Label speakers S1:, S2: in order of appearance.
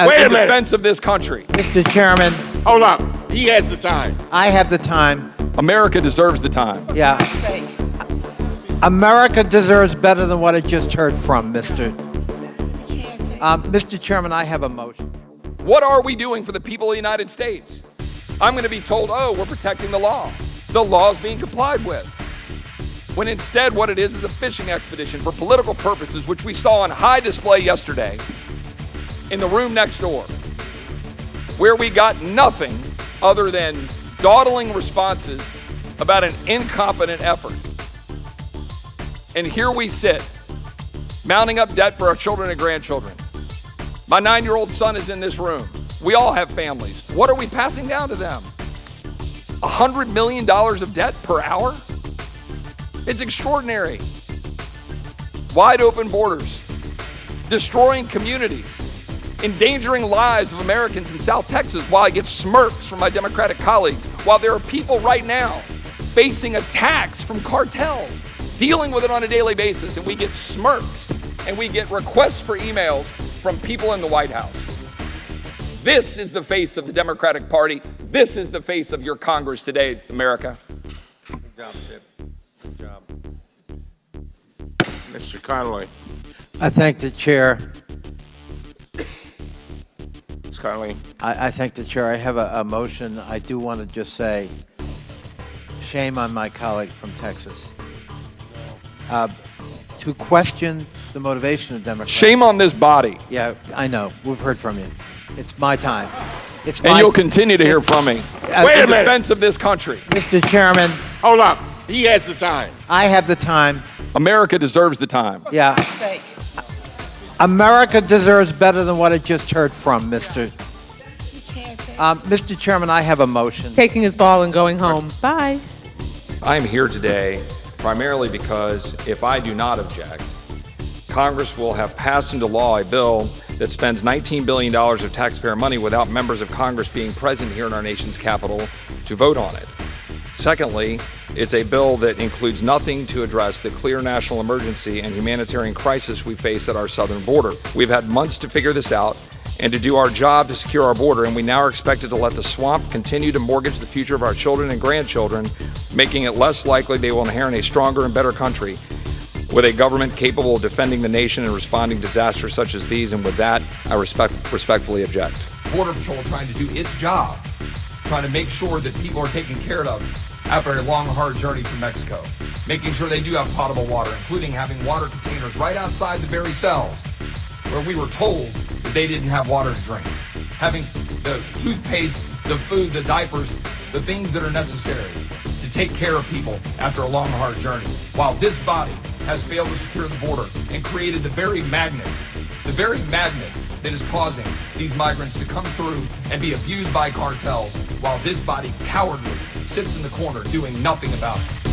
S1: Wait a minute.
S2: defense of this country.
S3: Mr. Chairman,
S1: Hold up. He has the time.
S3: I have the time.
S2: America deserves the time.
S3: Yeah. America deserves better than what I just heard from, Mr. Mr. Chairman, I have a motion.
S2: What are we doing for the people of the United States? I'm going to be told, oh, we're protecting the law. The law is being complied with. When instead what it is a fishing expedition for political purposes, which we saw on high display yesterday in the room next door, where we got nothing other than dawdling responses about an incompetent effort. And here we sit, mounting up debt for our children and grandchildren. My 9-year-old son is in this room. We all have families. What are we passing down to them? $100 million of debt per hour? It's extraordinary. Wide open borders, destroying communities, endangering lives of Americans in South Texas while I get smirks from my Democratic colleagues, while there are people right now facing attacks from cartels, dealing with it on a daily basis, and we get smirks and we get requests for emails from people in the White House. This is the face of the Democratic Party. This is the face of your Congress today, America.
S1: Good job, Chip. Good job. Mr. Connolly.
S3: I thank the chair.
S1: Ms. Connolly.
S3: I thank the chair. I have a motion. I do want to just say, shame on my colleague from Texas. To question the motivation of Democrats.
S2: Shame on this body.
S3: Yeah, I know. We've heard from you. It's my time.
S2: And you'll continue to hear from me.
S1: Wait a
S2: In
S1: minute.
S2: defense of this country.
S3: Mr. Chairman,
S1: Hold up. He has the time.
S3: I have the time.
S2: America deserves the time.
S3: Yeah. America deserves better than what I just heard from, Mr. Mr. Chairman, I have a motion.
S4: Taking his ball and going home. Bye.
S2: I am here today primarily because if I do not object, Congress will have passed into law a bill that spends $19 billion of taxpayer money without members of Congress being present here in our nation's capital to vote on it. Secondly, it's a bill that includes nothing to address the clear national emergency and humanitarian crisis we face at our southern border. We've had months to figure this out and to do our job to secure our border, and we now are expected to let the swamp continue to mortgage the future of our children and grandchildren, making it less likely they will inherit a stronger and better country with a government capable of defending the nation and responding to disasters such as these. And with that, I respectfully object.
S5: Border Patrol trying to do its job, trying to make sure that people are taken care of after a long, hard journey from Mexico, making sure they do have potable water, including having water containers right outside the very cells where we were told that they didn't have water to drink, having the toothpaste, the food, the diapers, the things that are necessary to take care of people after a long, hard journey, while this body has failed to secure the border and created the very magnet that is causing these migrants to come through and be abused by cartels, while this body cowardly sits in the corner doing nothing about it.